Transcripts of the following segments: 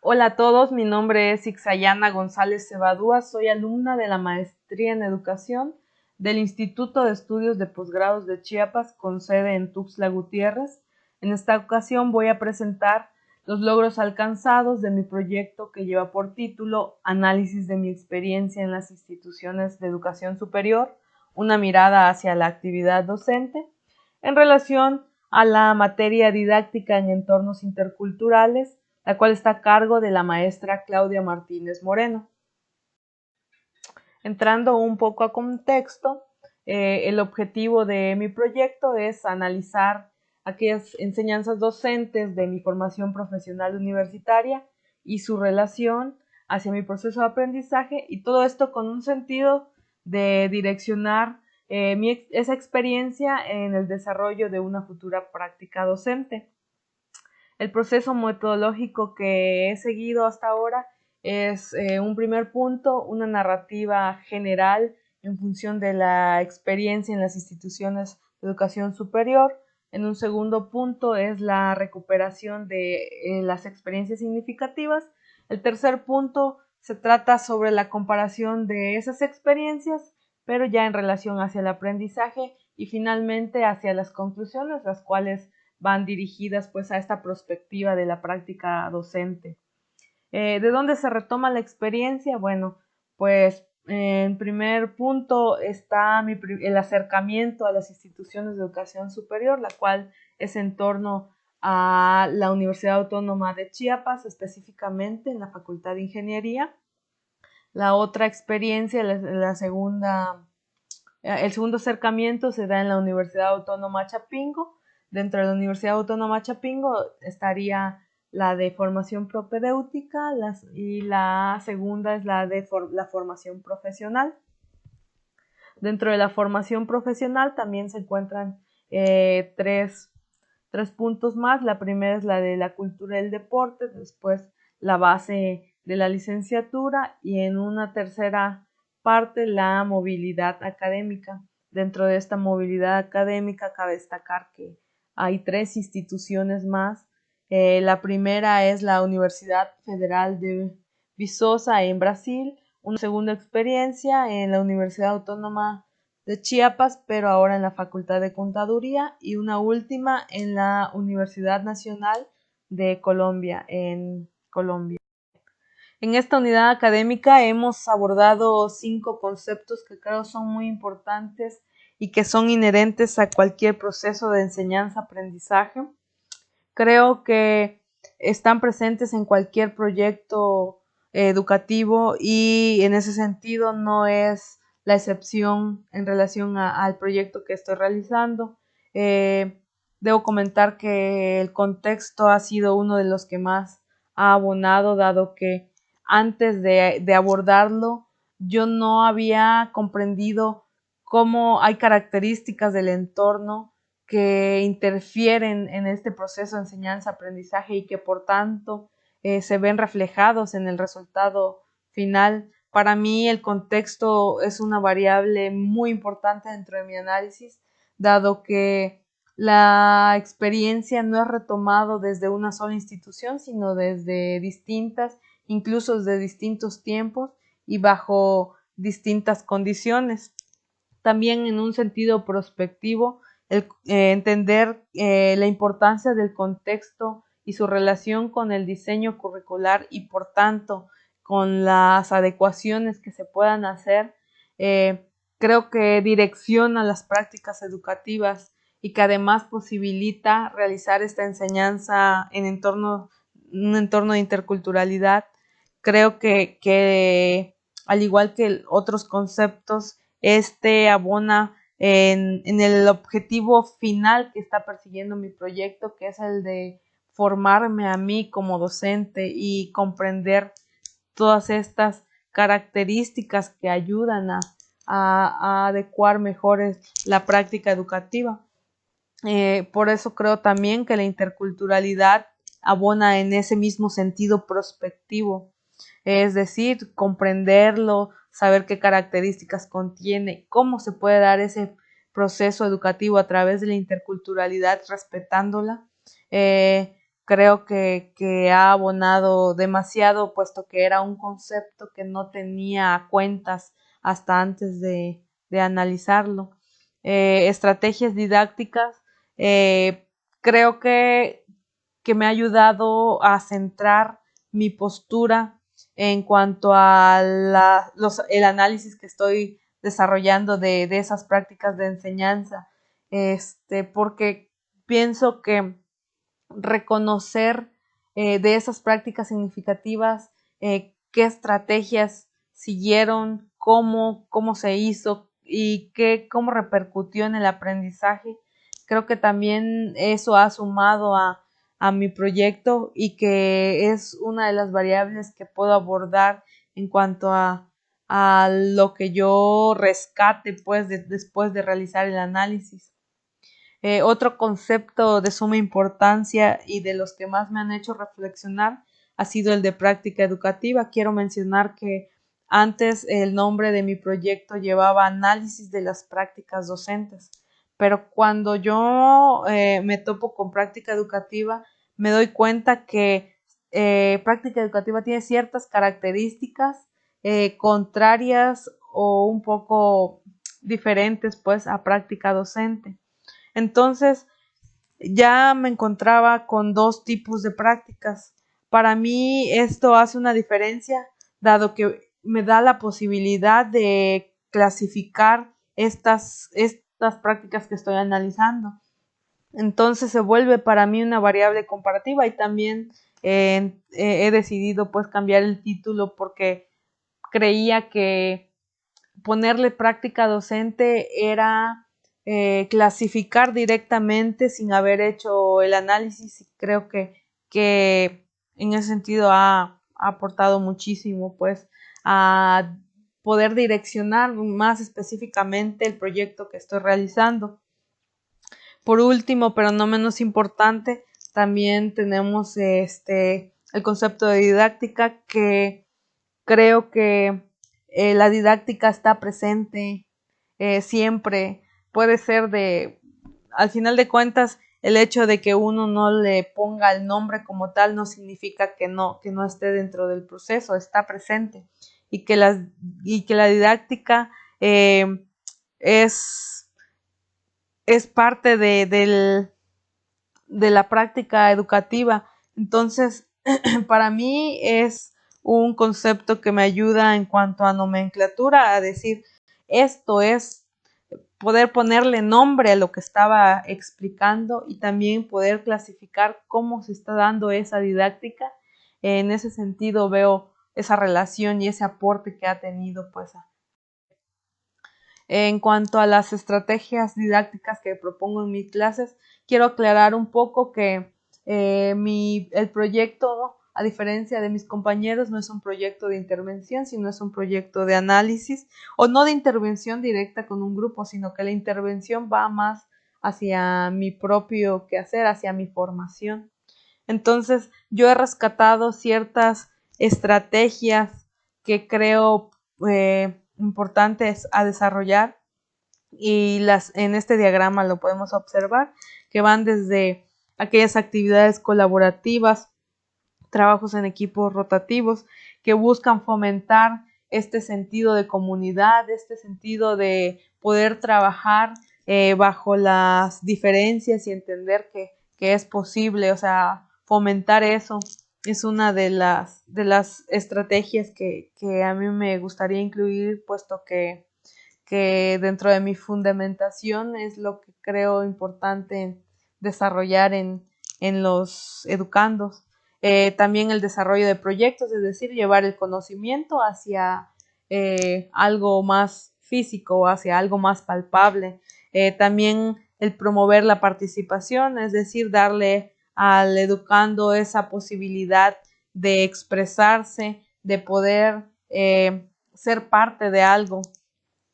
Hola a todos, mi nombre es Ixayana González Cebadúa, soy alumna de la Maestría en Educación del Instituto de Estudios de Posgrados de Chiapas con sede en Tuxtla Gutiérrez. En esta ocasión voy a presentar los logros alcanzados de mi proyecto que lleva por título Análisis de mi experiencia en las instituciones de educación superior, una mirada hacia la actividad docente, en relación a la materia didáctica en entornos interculturales, la cual está a cargo de la maestra Claudia Martínez Moreno. Entrando un poco a contexto, el objetivo de mi proyecto es analizar aquellas enseñanzas docentes de mi formación profesional universitaria y su relación hacia mi proceso de aprendizaje, y todo esto con un sentido de direccionar esa experiencia en el desarrollo de una futura práctica docente. El proceso metodológico que he seguido hasta ahora es un primer punto, una narrativa general en función de la experiencia en las instituciones de educación superior. En un segundo punto es la recuperación de las experiencias significativas. El tercer punto se trata sobre la comparación de esas experiencias, pero ya en relación hacia el aprendizaje, y finalmente hacia las conclusiones, las cuales van dirigidas pues a esta perspectiva de la práctica docente. ¿De dónde se retoma la experiencia? Bueno, pues en primer punto está el acercamiento a las instituciones de educación superior, la cual es en torno a la Universidad Autónoma de Chiapas, específicamente en la Facultad de Ingeniería. La otra experiencia, el segundo acercamiento se da en la Universidad Autónoma Chapingo. Dentro de la Universidad Autónoma Chapingo estaría la de formación propedéutica y la segunda es la de la formación profesional. Dentro de la formación profesional también se encuentran tres puntos más. La primera es la de la cultura del deporte, después la base de la licenciatura y en una tercera parte la movilidad académica. Dentro de esta movilidad académica cabe destacar que hay tres instituciones más. La primera es la Universidad Federal de Viçosa en Brasil, una segunda experiencia en la Universidad Autónoma de Chiapas, pero ahora en la Facultad de Contaduría, y una última en la Universidad Nacional de Colombia, en Colombia. En esta unidad académica hemos abordado 5 conceptos que creo son muy importantes y que son inherentes a cualquier proceso de enseñanza-aprendizaje. Creo que están presentes en cualquier proyecto educativo, y en ese sentido no es la excepción en relación al proyecto que estoy realizando. Debo comentar que el contexto ha sido uno de los que más ha abonado, dado que antes de abordarlo yo no había comprendido cómo hay características del entorno que interfieren en este proceso de enseñanza-aprendizaje y que por tanto se ven reflejados en el resultado final. Para mí el contexto es una variable muy importante dentro de mi análisis, dado que la experiencia no es retomado desde una sola institución, sino desde distintas, incluso desde distintos tiempos y bajo distintas condiciones. También en un sentido prospectivo, entender la importancia del contexto y su relación con el diseño curricular, y por tanto con las adecuaciones que se puedan hacer, creo que direcciona las prácticas educativas y que además posibilita realizar esta enseñanza en un entorno de interculturalidad. Creo que al igual que otros conceptos, este abona en el objetivo final que está persiguiendo mi proyecto, que es el de formarme a mí como docente y comprender todas estas características que ayudan a adecuar mejor la práctica educativa. Por eso creo también que la interculturalidad abona en ese mismo sentido prospectivo, es decir, comprenderlo, saber qué características contiene, cómo se puede dar ese proceso educativo a través de la interculturalidad respetándola. creo que ha abonado demasiado, puesto que era un concepto que no tenía cuentas hasta antes de analizarlo. Estrategias didácticas, eh, creo que me ha ayudado a centrar mi postura en cuanto a el análisis que estoy desarrollando de esas prácticas de enseñanza, porque pienso que reconocer de esas prácticas significativas qué estrategias siguieron, cómo se hizo y cómo repercutió en el aprendizaje. Creo que también eso ha sumado a mi proyecto y que es una de las variables que puedo abordar en cuanto a lo que yo rescate pues después de realizar el análisis. Otro concepto de suma importancia y de los que más me han hecho reflexionar ha sido el de práctica educativa. Quiero mencionar que antes el nombre de mi proyecto llevaba análisis de las prácticas docentes, pero cuando yo me topo con práctica educativa, me doy cuenta que práctica educativa tiene ciertas características contrarias o un poco diferentes pues a práctica docente. Entonces, ya me encontraba con dos tipos de prácticas. Para mí esto hace una diferencia, dado que me da la posibilidad de clasificar estas prácticas que estoy analizando. Entonces se vuelve para mí una variable comparativa y también he decidido pues cambiar el título porque creía que ponerle práctica docente era clasificar directamente sin haber hecho el análisis y creo que en ese sentido ha aportado muchísimo pues a poder direccionar más específicamente el proyecto que estoy realizando. Por último, pero no menos importante, también tenemos el concepto de didáctica, que creo que la didáctica está presente siempre. Puede ser al final de cuentas, el hecho de que uno no le ponga el nombre como tal no significa que no esté dentro del proceso, está presente. Y que la didáctica es, es parte de la práctica educativa. Entonces, para mí es un concepto que me ayuda en cuanto a nomenclatura, a decir, esto es poder ponerle nombre a lo que estaba explicando y también poder clasificar cómo se está dando esa didáctica. En ese sentido veo esa relación y ese aporte que ha tenido pues. En cuanto a las estrategias didácticas que propongo en mis clases, quiero aclarar un poco que el proyecto, a diferencia de mis compañeros, no es un proyecto de intervención, sino es un proyecto de análisis, o no de intervención directa con un grupo, sino que la intervención va más hacia mi propio quehacer, hacia mi formación. Entonces, yo he rescatado ciertas estrategias que creo importantes a desarrollar y en este diagrama lo podemos observar, que van desde aquellas actividades colaborativas, trabajos en equipos rotativos que buscan fomentar este sentido de comunidad, este sentido de poder trabajar bajo las diferencias y entender que es posible, o sea, fomentar eso es una de las estrategias que a mí me gustaría incluir, puesto que dentro de mi fundamentación es lo que creo importante desarrollar en los educandos. También el desarrollo de proyectos, es decir, llevar el conocimiento hacia algo más físico, hacia algo más palpable. También el promover la participación, es decir, darle al educando esa posibilidad de expresarse, de poder ser parte de algo.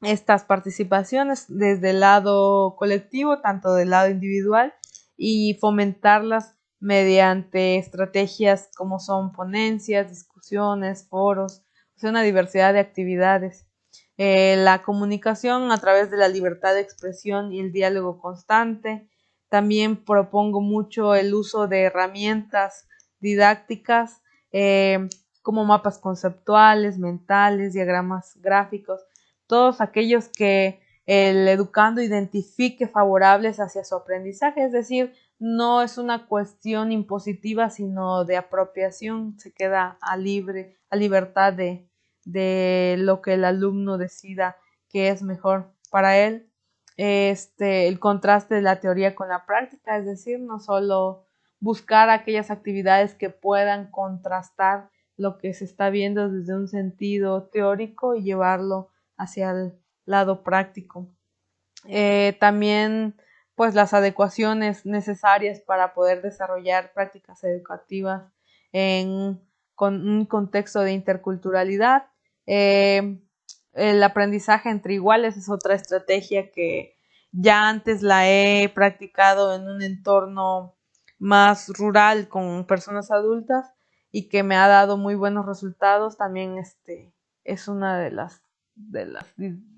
Estas participaciones desde el lado colectivo, tanto del lado individual, y fomentarlas mediante estrategias como son ponencias, discusiones, foros, o sea, una diversidad de actividades. La comunicación a través de la libertad de expresión y el diálogo constante, También propongo mucho el uso de herramientas didácticas como mapas conceptuales, mentales, diagramas gráficos, todos aquellos que el educando identifique favorables hacia su aprendizaje, es decir, no es una cuestión impositiva, sino de apropiación, se queda a libertad de lo que el alumno decida que es mejor para él. El contraste de la teoría con la práctica, es decir, no solo buscar aquellas actividades que puedan contrastar lo que se está viendo desde un sentido teórico y llevarlo hacia el lado práctico. También pues las adecuaciones necesarias para poder desarrollar prácticas educativas con un contexto de interculturalidad. El aprendizaje entre iguales es otra estrategia que ya antes la he practicado en un entorno más rural con personas adultas y que me ha dado muy buenos resultados. También es una de las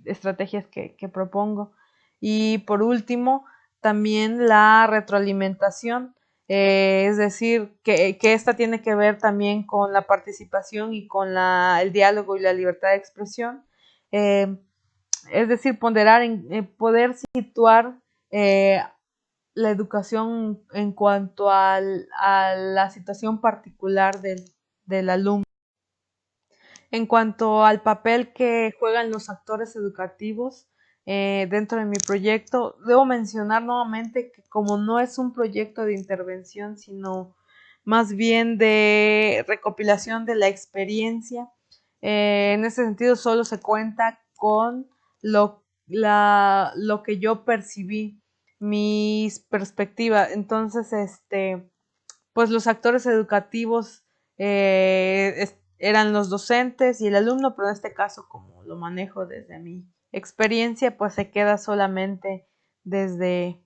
estrategias que propongo. Y por último, también la retroalimentación, es decir, que esta tiene que ver también con la participación y con el diálogo y la libertad de expresión. Eh, es decir, ponderar en poder situar la educación en cuanto a la situación particular del alumno. En cuanto al papel que juegan los actores educativos dentro de mi proyecto, debo mencionar nuevamente que como no es un proyecto de intervención, sino más bien de recopilación de la experiencia, en ese sentido solo se cuenta con lo que yo percibí, mis perspectivas. Entonces, pues los actores educativos eran los docentes y el alumno, pero en este caso, como lo manejo desde mi experiencia, pues se queda solamente desde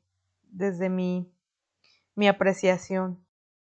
mi apreciación.